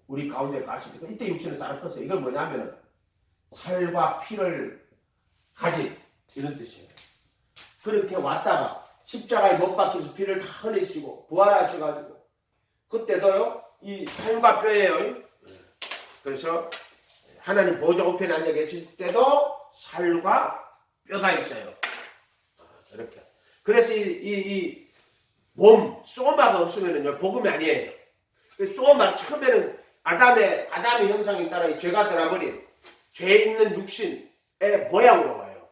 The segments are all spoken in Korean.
우리 가운데 가시니까 이때 육신을 싹 껐어요. 이건 뭐냐면은 살과 피를 가진 이런 뜻이에요. 그렇게 왔다가 십자가에 못 박혀서 피를 다 흘리시고 부활하셔가지고 그때도요 이 살과 뼈예요. 그래서 하나님 보좌 우편에 앉아 계실 때도 살과 뼈가 있어요. 이렇게. 그래서 이 몸, 소마가 없으면은요, 복음이 아니에요. 소마, 처음에는 아담의 형상에 따라 죄가 들어버린 죄 있는 육신의 모양으로 와요.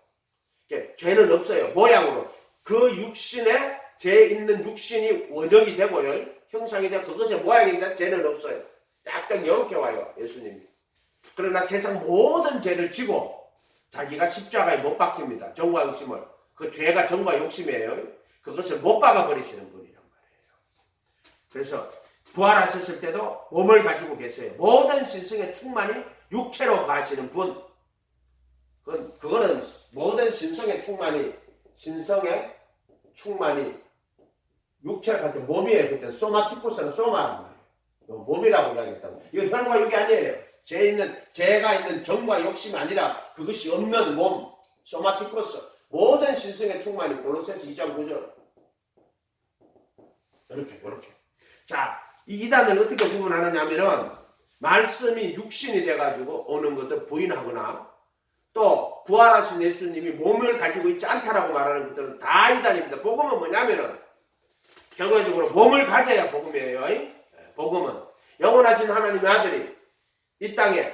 죄는 없어요. 모양으로. 그 육신에 죄 있는 육신이 원형이 되고요. 형상이 되고 그것의 모양인데 죄는 없어요. 약간 이렇게 와요. 예수님이. 그러나 세상 모든 죄를 지고 자기가 십자가에 못 박힙니다. 정과 욕심을. 그 죄가 정과 욕심이에요. 그것을 못 박아버리시는 분이란 말이에요. 그래서 부활하셨을 때도 몸을 가지고 계세요. 모든 신성의 충만이 육체로 가시는 분. 그거는 모든 신성의 충만이 육체로 갈 때 몸이에요. 그때 소마티쿠스는 소마란 말이에요. 몸이라고 이야기했다고. 이거 혈과 육이 아니에요. 죄가 있는 정과 욕심이 아니라 그것이 없는 몸, 소마티쿠스. 모든 신성의 충만이 골로새서 2장 9절. 이렇게. 자, 이 이단을 어떻게 구분하느냐 하면은 말씀이 육신이 돼가지고 오는 것을 부인하거나 또 부활하신 예수님이 몸을 가지고 있지 않다라고 말하는 것들은 다 이단입니다. 복음은 뭐냐면은 결과적으로 몸을 가져야 복음이에요. 복음은 영원하신 하나님의 아들이 이 땅에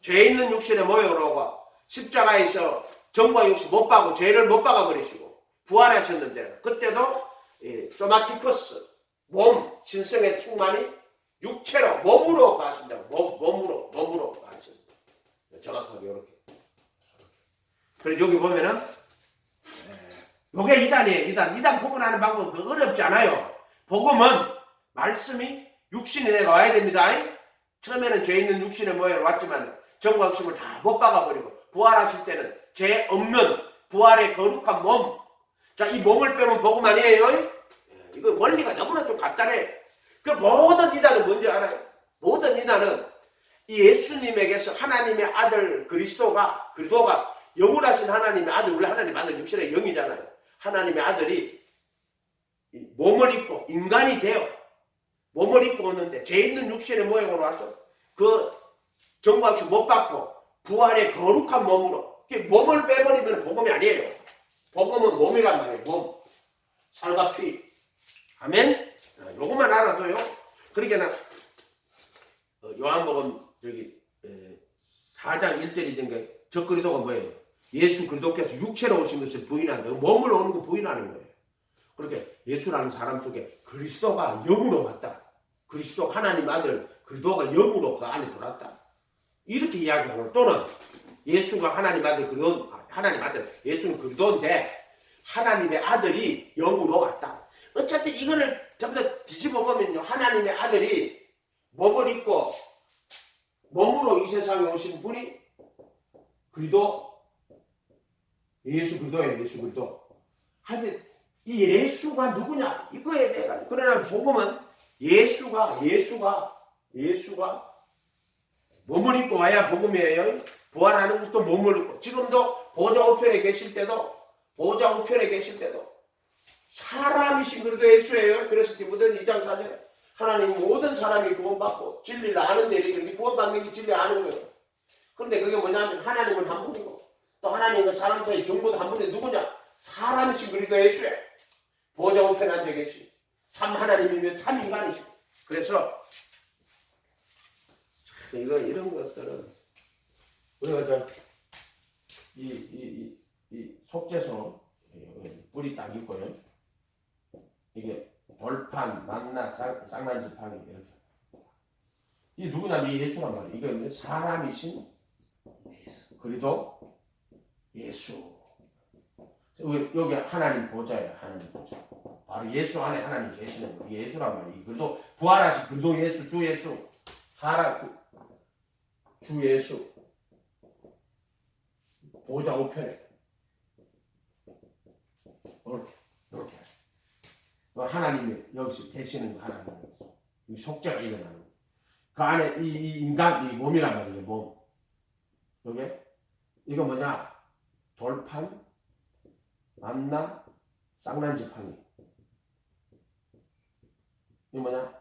죄 있는 육신의 모형으로 오고 십자가에서 정과 욕심 못 박고 죄를 못 박아버리시고 부활하셨는데 그때도 소마티커스 몸 신성의 충만이 육체로 몸으로 가신다고 몸으로 가신다. 정확하게 이렇게. 그래서 여기 보면은 요게 이단이에요. 이단 구분하는 방법은 어렵지 않아요. 복음은 말씀이 육신이 내가 와야 됩니다. 처음에는 죄 있는 육신의 모양으로 왔지만 정과 욕심을 다 못 박아버리고 부활하실 때는 죄 없는 부활의 거룩한 몸. 자, 이 몸을 빼면 복음 아니에요? 이거 원리가 너무나 좀 간단해. 그 모든 이단은 뭔지 알아요? 모든 이단은 이 예수님에게서 하나님의 아들 그리스도가 영원하신 하나님의 아들, 원래 하나님의 아들 육신의 영이잖아요. 하나님의 아들이 몸을 입고 인간이 되어 몸을 입고 오는데 죄 있는 육신의 모양으로 와서 그 정과 욕심 못 받고 부활의 거룩한 몸으로 몸을 빼버리면 복음이 아니에요. 복음은 몸이란 말이에요. 몸. 살과 피. 아멘? 요것만 알아도요. 그러니까 요한복음 4장 1절 2절인가 저 그리스도가 뭐예요? 예수 그리스도께서 육체로 오신 것을 부인한다. 몸을 오는 거 부인하는 거예요. 그렇게 예수라는 사람 속에 그리스도가 영으로 왔다. 그리스도 하나님 아들 그리스도가 영으로 그 안에 들어왔다. 이렇게 이야기하고 또는 예수가 하나님 아들 예수는 그리스도인데 하나님의 아들이 영으로 왔다. 어쨌든 이거를 전부 다 뒤집어 보면요. 하나님의 아들이 몸을 입고 몸으로 이 세상에 오신 분이 예수 그리스도. 하여튼 이 예수가 누구냐 이거에 대해 그러나 복음은 예수가 몸을 입고 와야 복음이에요. 부활하는 것도 몸을 입고 지금도 보좌 우편에 계실 때도 사람이신 그리스도 예수예요. 그래서 디모데 2장 4절에 하나님 모든 사람이 구원받고 진리를 아는 일이 구원받는 게 진리 아는 거예요. 그런데 그게 뭐냐면 하나님은 한 분이고 또 하나님과 사람 사이 정보도 한 분이 누구냐? 사람이신 그리스도 예수예요. 보좌 우편에 앉아 계시 참 하나님이며 참 인간이시고 그래서 이런 것들은 우리가 이 속죄소 뿔이 딱 있고요. 이게 돌판, 만나, 쌍난지팡이 이렇게. 이 누구냐면 이 예수란 말이에요. 이게 사람이신 그리도 예수. 여기 하나님 보좌예요. 하나님 보좌. 바로 예수 안에 하나님 계시는 거예요. 예수란 말이에요. 그리도 부활하신 그리도 예수, 주 예수. 주 예수. 보좌 우편에. 이렇게. 하나님이 여기서 계시는 거 하나님. 이 속죄가 일어나는 거. 그 안에 이 인간, 이 몸이란 말이에요, 몸. 요게? 이거 뭐냐? 돌판, 만나, 쌍난지팡이. 이거 뭐냐?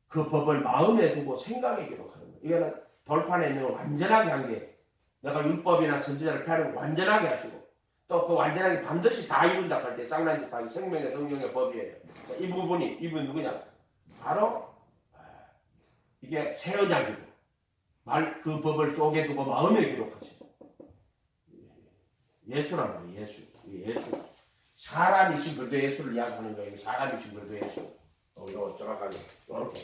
그 법을 마음에 두고 생각에 기록하는 거예요. 이거는 돌판에 있는 걸 완전하게 한 게, 내가 율법이나 선지자를 폐하는 걸 완전하게 하시고, 또 그 완전하게 반드시 다 이룬다 할 때 쌍난지팡이, 생명의 성경의 법이에요. 자, 이 부분이, 이분 누구냐? 바로 이게 새 언약이고, 그 법을 속에 두고 마음에 기록하시고, 예수란 말이에요. 예수. 사람이신 그도 예수를 이야기하는 거예요. 사람이신 그도 예수. 이거 정확하게 요렇게.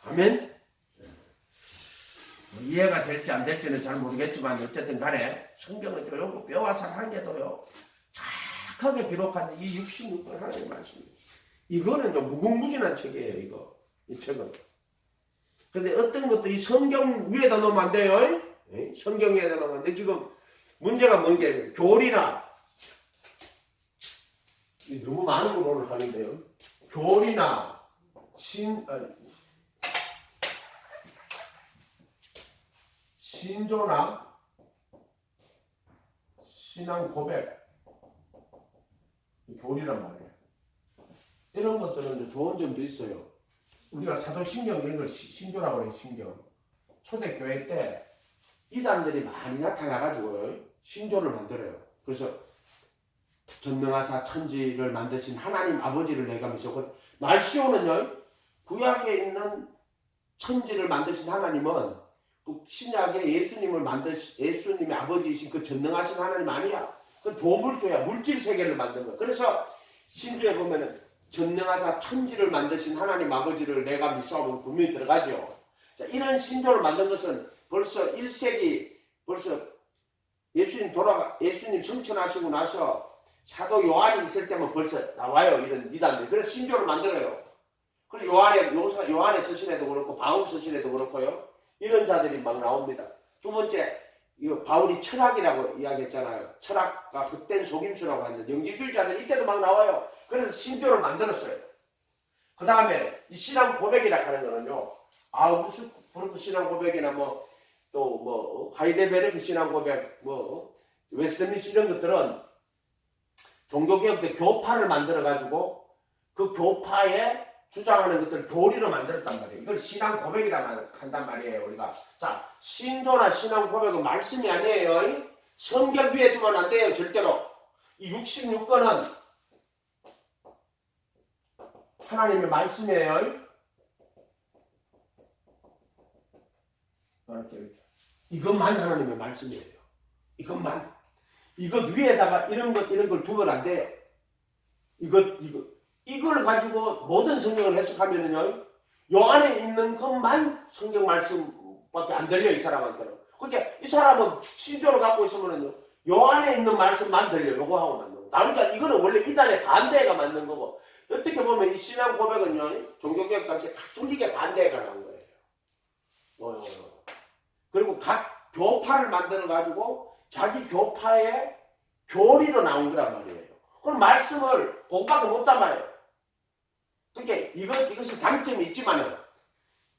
아멘. 이해가 될지 안 될지는 잘 모르겠지만 어쨌든 간에 성경은 조용히 뼈와 살 한 개도요 착하게 기록한 이 66권 하나님의 말씀이에요. 이거는 좀 무궁무진한 책이에요. 이거 이 책은. 근데 어떤 것도 이 성경 위에다 놓으면 안 돼요. 성경 위에다 놓으면 안 돼. 지금 문제가 뭔 게 교리나 너무 많은 걸 오늘 하는데요. 교리나 신조나 신앙 고백, 교리란 말이에요. 이런 것들은 좋은 점도 있어요. 우리가 사도신경 이런 걸 신조라고 해요. 신경. 초대교회 때 이단들이 많이 나타나가지고 신조를 만들어요. 그래서 전능하사 천지를 만드신 하나님 아버지를 내가 믿고, 말시오는요 구약에 있는 천지를 만드신 하나님은 그 신약에 예수님의 아버지이신 그 전능하신 하나님 아니야. 그건 조물조야. 물질 세계를 만든 거야. 그래서 신조에 보면은 전능하사 천지를 만드신 하나님 아버지를 내가 믿사오면 분명히 들어가죠. 자, 이런 신조를 만든 것은 벌써 1세기 벌써 예수님 성천하시고 나서 사도 요한이 있을 때면 벌써 나와요. 이런 이단들. 그래서 신조를 만들어요. 그래서 요한의 서신에도 그렇고 바울 서신에도 그렇고요. 이런 자들이 막 나옵니다. 두 번째, 이거 바울이 철학이라고 이야기했잖아요. 철학과 헛된 속임수라고 하는 영지주의자들 이때도 막 나와요. 그래서 신조를 만들었어요. 그 다음에 이 신앙 고백이라 하는 거는요. 아우구스부르크 신앙 고백이나 하이데베르크 신앙 고백, 웨스트민스 이런 것들은 종교개혁 때 교파를 만들어가지고 그 교파에 주장하는 것들을 교리로 만들었단 말이에요. 이걸 신앙 고백이라 한단 말이에요. 우리가. 자, 신조나 신앙 고백은 말씀이 아니에요. 성경 위에 두면 안 돼요. 절대로. 이 66권은 하나님의 말씀이에요. 이렇게. 이것만 하나님의 말씀이에요. 이것만. 이것 위에다가 이런 걸 두면 안 돼요. 이걸 가지고 모든 성경을 해석하면은요, 요 안에 있는 것만 성경 말씀밖에 안 들려, 이 사람한테는. 그러니까 이 사람은 신조를 갖고 있으면은요, 요 안에 있는 말씀만 들려, 요거 하고 맞는 거. 그러니까 이거는 원래 이단의 반대가 맞는 거고, 어떻게 보면 이 신앙 고백은요, 종교개혁 당시에 가톨릭의 반대가 나온 거예요. 그리고 각 교파를 만들어가지고 자기 교파의 교리로 나온 거란 말이에요. 그럼 말씀을 그것밖에 못 담아요. 그러니까 이것이 장점이 있지만은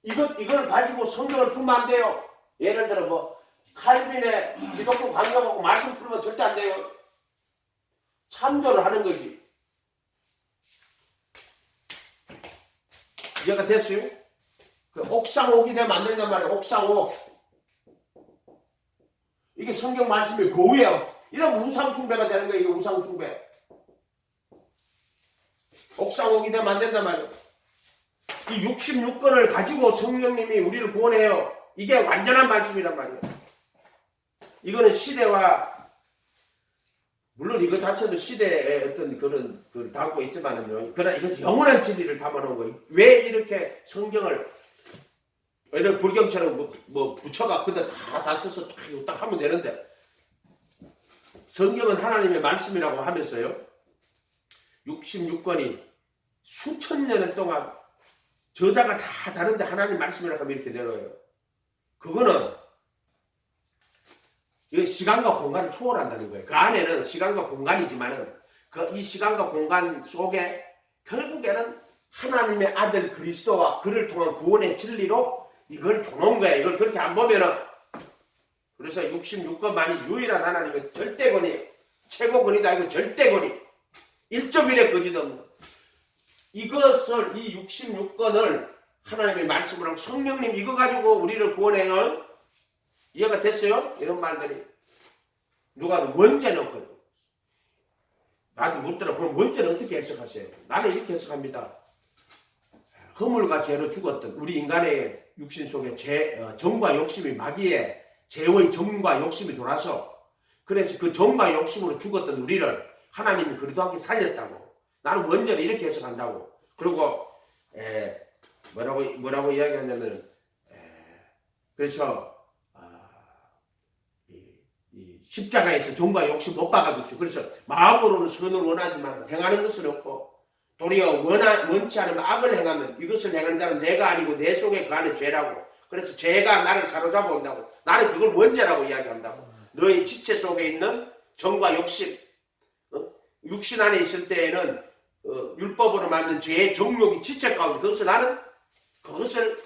이걸 가지고 성경을 풀면 안 돼요. 예를 들어 칼빈의 기독교 강조하고 말씀 풀면 절대 안 돼요. 참조를 하는 거지. 이해가 됐어요? 그 옥상옥이 되면 안 된단 말이에요. 옥상옥. 이게 성경 말씀이 고유해요. 이러면 우상숭배가 되는 거예요. 이게 우상숭배. 옥상옥이 되면 안 된단 말이에요. 이 66권을 가지고 성령님이 우리를 구원해요. 이게 완전한 말씀이란 말이에요. 이거는 시대와, 물론 이거 자체도 시대의 어떤 그런 걸 담고 있지만은요. 그러나 이것은 영원한 진리를 담아놓은 거예요. 왜 이렇게 성경을 이런 불경처럼 붙여가 근데 다 써서 딱 하면 되는데, 성경은 하나님의 말씀이라고 하면서요. 66권이 수천 년 동안 저자가 다 다른데 하나님 말씀이라고 하면 이렇게 내려요. 그거는 이거 시간과 공간을 초월한다는 거예요. 그 안에는 시간과 공간이지만은 이 시간과 공간 속에 결국에는 하나님의 아들 그리스도와 그를 통한 구원의 진리로 이걸 줘놓은 거야. 이걸 그렇게 안 보면은. 그래서 66권만이 유일한 하나님의 절대권이, 최고권이다. 이거 절대권이. 1.1의 거짓 없는. 이것을, 이 66권을 하나님의 말씀으로 하고, 성령님 이거 가지고 우리를 구원해요. 이해가 됐어요? 이런 말들이. 누가 원죄는 없거든. 나도 묻더라. 그럼 원죄는 어떻게 해석하세요? 나는 이렇게 해석합니다. 허물과 죄로 죽었던 우리 인간의 육신 속에 정과 욕심이 마귀의 죄의 정과 욕심이 돌아서, 그래서 그 정과 욕심으로 죽었던 우리를 하나님이 그래도 함께 살렸다고. 나는 원죄를 이렇게 해석한다고. 그리고 뭐라고 이야기하냐면, 그래서 이 십자가에서 정과 욕심 못 박아줬어요. 그래서 마음으로는 선을 원하지만 행하는 것은 없고, 도리어 원치 않으면 악을 행하면 이것을 행하는 자는 내가 아니고 내 속에 거하는 죄라고. 그래서 죄가 나를 사로잡아 온다고. 나는 그걸 원죄라고 이야기한다고. 너의 지체 속에 있는 정과 욕심, 육신 안에 있을 때에는 율법으로 만든 죄의 정욕이 지체 가운데, 그것을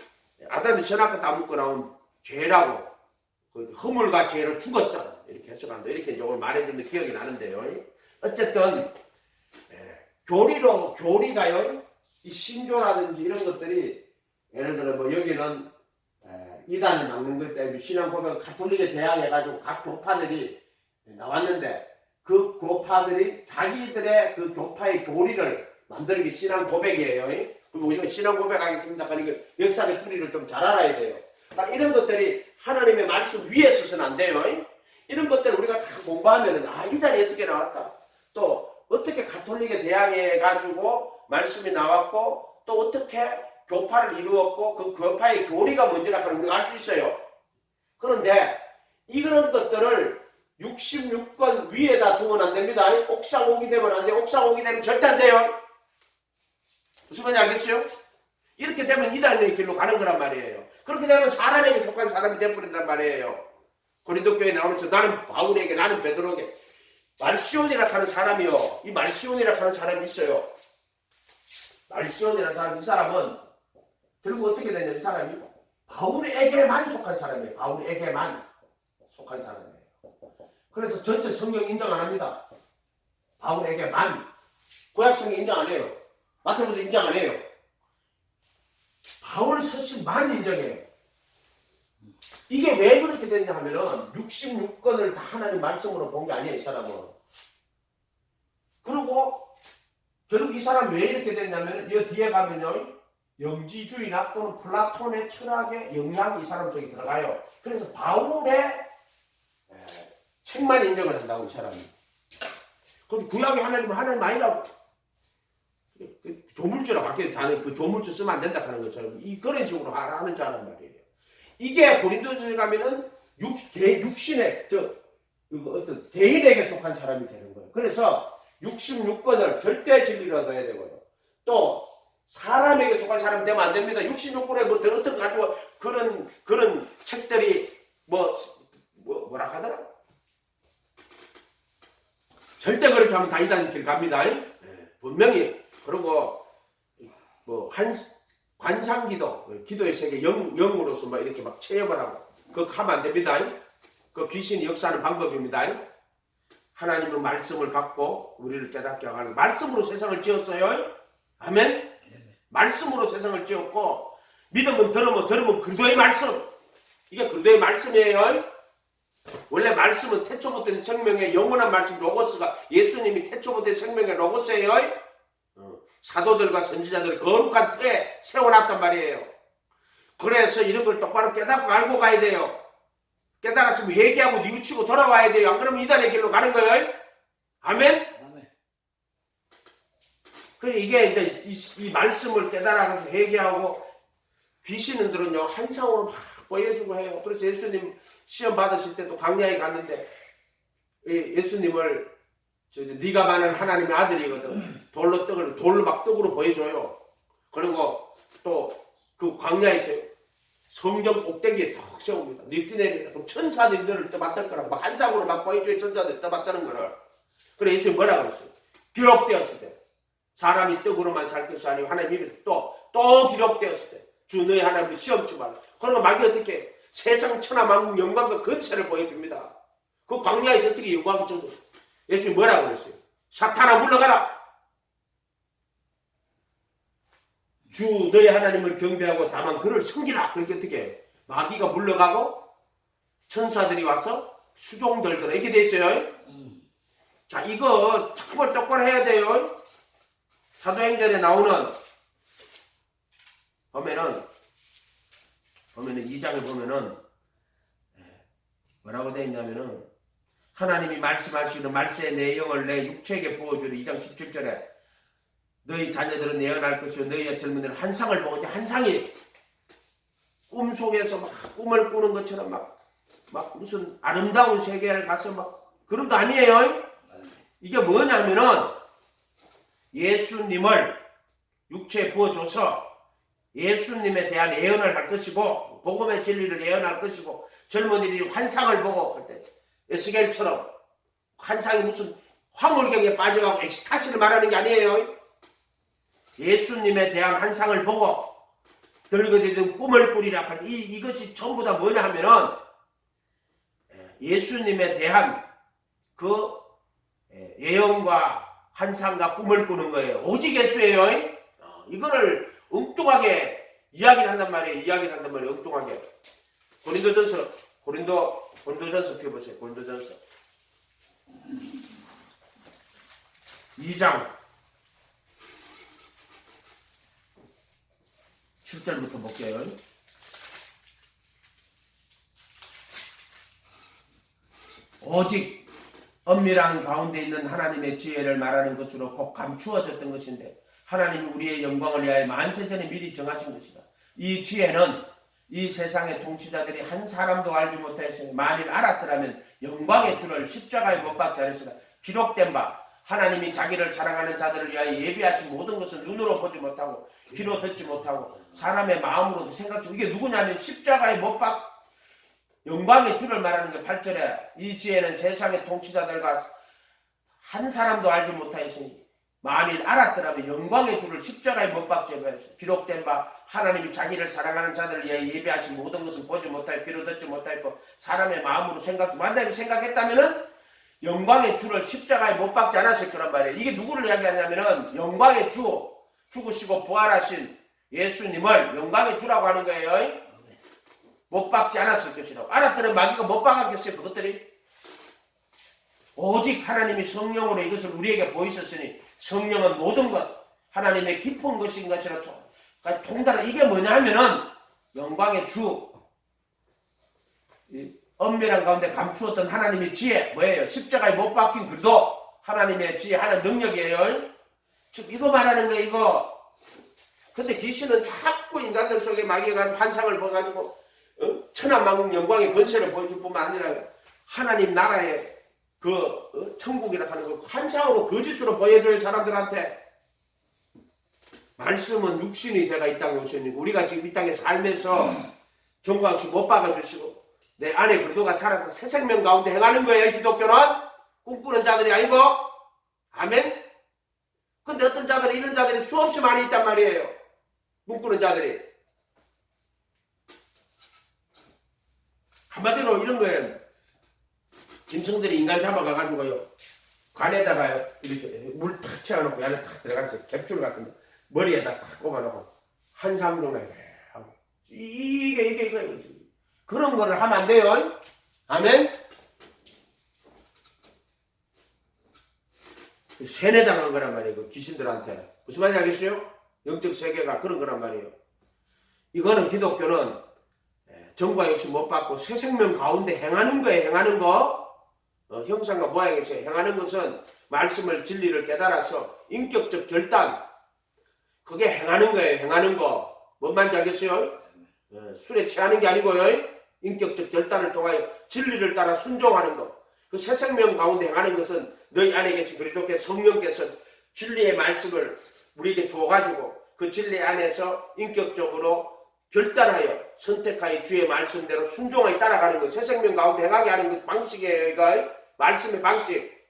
아담이 선악과 따먹고 나온 죄라고, 허물과 죄로 죽었다 이렇게 해석한다. 이렇게 이제 오늘 말해주는 기억이 나는데요. 어쨌든 교리가요, 이 신조라든지 이런 것들이, 예를 들어 뭐 여기는 이단을 막는 것 때문에 신앙 고백 가톨릭에 대항해가지고 각 교파들이 나왔는데, 그 교파들이 자기들의 그 교파의 교리를 만드는 게 신앙 고백이에요. 그리고 우리가 신앙 고백하겠습니다. 그러니까 역사적 뿌리를 좀 잘 알아야 돼요. 그러니까 이런 것들이 하나님의 말씀 위에 서서는 안 돼요. 이런 것들을 우리가 다 공부하면은, 이단이 어떻게 나왔다, 또 어떻게 가톨릭에 대항해가지고 말씀이 나왔고, 또 어떻게 교파를 이루었고, 그 교파의 교리가 뭔지라 하는 걸 우리가 알 수 있어요. 그런데 이런 것들을 66권 위에다 두면 안 됩니다. 옥상 오기 되면 안 돼요. 옥상 오기 되면 절대 안 돼요. 무슨 말인지 알겠어요? 이렇게 되면 이단의 길로 가는 거란 말이에요. 그렇게 되면 사람에게 속한 사람이 되어버린단 말이에요. 고린도 교회에 나오는 나는 바울에게, 나는 베드로에게. 말시온이라 하는 사람이요. 이 말시온이라 하는 사람이 있어요. 말시온이라는 사람, 이 사람은 결국 어떻게 되냐면, 이 사람이 바울에게만 속한 사람이에요. 바울에게만 속한 사람이에요. 그래서 전체 성경 인정 안 합니다. 바울에게만. 구약성경 인정 안 해요. 마태복음도 인정 안 해요. 바울 서신만 인정해요. 이게 왜 그렇게 됐냐 하면은 66권을 다 하나님 말씀으로 본 게 아니에요, 이 사람은. 그리고 결국 이 사람 왜 이렇게 됐냐면, 이 뒤에 가면요, 영지주의나 또는 플라톤의 철학의 영향이 이 사람 속에 들어가요. 그래서 바울의 책만 인정을 한다고, 이 사람이. 그럼 구약의 하나님은 하나님 아니라고. 조물주라 밖에 다는 그 조물주 쓰면 안 된다 하는 것처럼 그런 식으로 하는 줄 아는 말이에요. 이게 고린도서에 가면은 육신의 어떤 대인에게 속한 사람이 되는 거예요. 그래서 66권을 절대 진리로 얻어야 되고요. 또 사람에게 속한 사람이 되면 안 됩니다. 66권에 뭐 어떤 가지고 그런 책들이 뭐라 하더라? 절대 그렇게 하면 다 이단 길 갑니다. 분명히. 그리고 관상기도, 기도의 세계 영으로서 막 이렇게 막 체험을 하고, 그거 하면 안 됩니다. 그 귀신이 역사하는 방법입니다. 하나님의 말씀을 갖고 우리를 깨닫게 하는, 말씀으로 세상을 지었어요. 아멘. 말씀으로 세상을 지었고, 믿으면 들으면 그리스도의 말씀. 이게 그리스도의 말씀이에요. 원래 말씀은 태초부터 생명의 영원한 말씀 로고스가, 예수님이 태초부터 생명의 로고스예요. 사도들과 선지자들 거룩한 틀에 세워놨단 말이에요. 그래서 이런 걸 똑바로 깨닫고 알고 가야 돼요. 깨달았으면 회개하고 뉘우치고 돌아와야 돼요. 안 그러면 이단의 길로 가는 거예요. 아멘? 그래서 이게 이제 이 말씀을 깨달아서 회개하고, 귀신들은요 환상으로 막 보여주고 해요. 그래서 예수님 시험 받으실 때도 광야에 갔는데, 예수님을 네가 만난 하나님의 아들이거든. 돌로 막 떡으로 보여줘요. 그리고 또 그 광야에서 성전 꼭대기에 턱 세웁니다. 네 뛰내린다. 그럼 천사들이 너를 떠맡을 거라고 막 한상으로 막 보여줘요. 천사들이 떠맡는 거를. 그래 예수님이 뭐라 그랬어요? 기록되었을 때 사람이 떡으로만 살 것이 아니고 하나님 입에서 또 기록되었을 때 주 너희 하나님을 시험치 말라. 그러면 마귀 어떻게 해요? 세상 천하만국 영광과 근세를 보여줍니다. 그 광야에서 어떻게 영광을 줬어요? 예수님이 뭐라고 그랬어요? 사탄아 물러가라. 주 너희 하나님을 경배하고 다만 그를 섬기라. 그렇게 어떻게 해요? 마귀가 물러가고 천사들이 와서 수종들더라. 이렇게 돼 있어요. 자, 이거 정말 똑바로 해야 돼요. 사도행전에 나오는 보면은 2장에 보면은 뭐라고 되어 있냐면은 하나님이 말씀하시는 말씀의 내용을 내 육체에게 부어주리. 2장 17절에 너희 자녀들은 예언할 것이요 너희의 젊은이들은 환상을 보고, 환상이 꿈속에서 막 꿈을 꾸는 것처럼 막 무슨 아름다운 세계를 가서 막 그런 거 아니에요. 이게 뭐냐면은 예수님을 육체에 부어줘서 예수님에 대한 예언을 할 것이고 복음의 진리를 예언할 것이고 젊은이들이 환상을 보고 할 때 에스겔처럼 환상이 무슨 황홀경에 빠져가고 엑스타시를 말하는 게 아니에요. 예수님에 대한 환상을 보고 들거리든 꿈을 꾸리라 할 때 이것이 전부 다 뭐냐 하면은 예수님에 대한 그 예언과 환상과 꿈을 꾸는 거예요. 오직 예수예요. 이거를 엉뚱하게 이야기를 한단 말이에요. 엉뚱하게. 고린도전서 펴보세요. 고린도전서 2장 7절부터 볼게요. 오직 엄밀한 가운데 있는 하나님의 지혜를 말하는 것으로 곧 감추어졌던 것인데 하나님이 우리의 영광을 위하여 만세전에 미리 정하신 것이다. 이 지혜는 이 세상의 통치자들이 한 사람도 알지 못하였으니 만일 알았더라면 영광의 주를 십자가에 못 박지 않으시다. 기록된 바 하나님이 자기를 사랑하는 자들을 위하여 예비하신 모든 것을 눈으로 보지 못하고 귀로 듣지 못하고 사람의 마음으로도 생각지 못하고 이게 누구냐면 십자가에 못 박 영광의 주를 말하는 게 8절에 이 지혜는 세상의 통치자들과 한 사람도 알지 못하였으니 만일 알았더라면 영광의 주를 십자가에 못 박지 않으시고 기록된 바 하나님이 자기를 사랑하는 자들을 위하여 예비하신 모든 것을 보지 못하고 귀로 듣지 못하였고 사람의 마음으로 만약에 생각했다면은 영광의 주를 십자가에 못 박지 않았을 거란 말이에요. 이게 누구를 이야기하냐면은 영광의 주, 죽으시고 부활하신 예수님을 영광의 주라고 하는 거예요. 못 박지 않았을 것이라고. 알았더니 마귀가 못 박았겠어요. 그것들이. 오직 하나님이 성령으로 이것을 우리에게 보이셨으니 성령은 모든 것 하나님의 깊은 것인 것이라 통달한. 이게 뭐냐 하면은 영광의 주, 엄밀한 가운데 감추었던 하나님의 지혜 뭐예요? 십자가에 못 박힌 그도 하나님의 지혜 하는 능력이에요. 즉 이거 말하는 거예요. 이거. 근데 귀신은 자꾸 인간들 속에 마귀가 환상을 보여가지고 천하만국 영광의 권세를 보여줄 뿐만 아니라 하나님 나라의 그 천국이라 하는 걸 환상으로 거짓으로 보여줘요. 사람들한테. 말씀은 육신이 되가 이 땅에 오셨니 우리가 지금 이 땅에 살면서 정광수 못 박아주시고 내 안에 그리스도가 살아서 새 생명 가운데 행하는 거예요. 기독교는 꿈꾸는 자들이 아니고. 아멘. 근데 어떤 자들이 이런 자들이 수없이 많이 있단 말이에요. 꿈꾸는 자들이. 한마디로 이런 거예요. 짐승들이 인간 잡아가가지고요. 관에다가요. 이렇게 물 탁 채워놓고 안에 탁 들어가서 캡슐 같은 거 머리에다 탁 꼽아놓고 한 3분 정도 하고 이게 그런 거를 하면 안 돼요. 아멘. 세뇌당한 거란 말이에요. 그 귀신들한테. 무슨 말인지 알겠어요? 영적 세계가 그런 거란 말이에요. 이거는 기독교는 정과 역시 못 받고 새 생명 가운데 행하는 거예요. 행하는 거. 형상과 모양에서 행하는 것은 말씀을 진리를 깨달아서 인격적 결단. 그게 행하는 거예요. 행하는 거. 뭔 말인지 알겠어요? 술에 취하는 게 아니고요. 인격적 결단을 통하여 진리를 따라 순종하는 것. 그 새 생명 가운데 행하는 것은 너희 안에 계신 그리스도께서 성령께서 진리의 말씀을 우리에게 주어가지고 그 진리 안에서 인격적으로 결단하여 선택하여 주의 말씀대로 순종하여 따라가는 것. 새 생명 가운데 행하게 하는 그 방식이에요. 이거 말씀의 방식.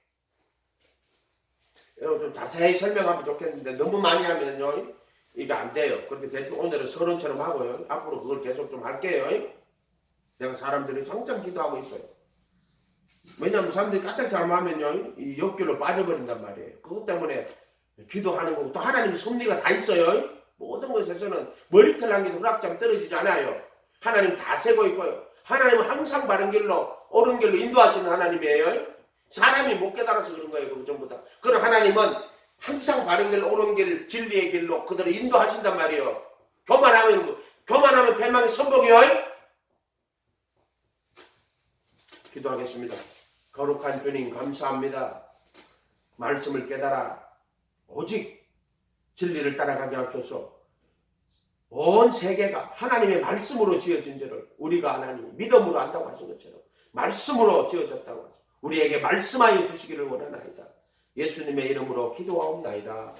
좀 자세히 설명하면 좋겠는데 너무 많이 하면요 이게 안 돼요. 그렇게 대충 오늘은 서론처럼 하고요. 앞으로 그걸 계속 좀 할게요. 내가 사람들이 항상 기도하고 있어요. 왜냐하면 사람들이 까딱 잘못하면요 이 욕길로 빠져버린단 말이에요. 그것 때문에 기도하는 거고 또 하나님 섭리가 다 있어요. 모든 것에서는 머리털 한 개도 후락장 떨어지지 않아요. 하나님 다 세고 있고요. 하나님은 항상 바른 길로 옳은 길로 인도하시는 하나님이에요. 사람이 못 깨달아서 그런 거예요. 그거 전부 다. 그럼 하나님은 항상 바른 길, 옳은 길, 진리의 길로 그대로 인도하신단 말이에요. 교만하면 패망의 선복이요. 기도하겠습니다. 거룩한 주님 감사합니다. 말씀을 깨달아 오직 진리를 따라가게 하소서. 온 세계가 하나님의 말씀으로 지어진 줄을 우리가 하나님 믿음으로 안다고 하신 것처럼 말씀으로 지어졌다고 하죠. 우리에게 말씀하여 주시기를 원하나이다. 예수님의 이름으로 기도하옵나이다.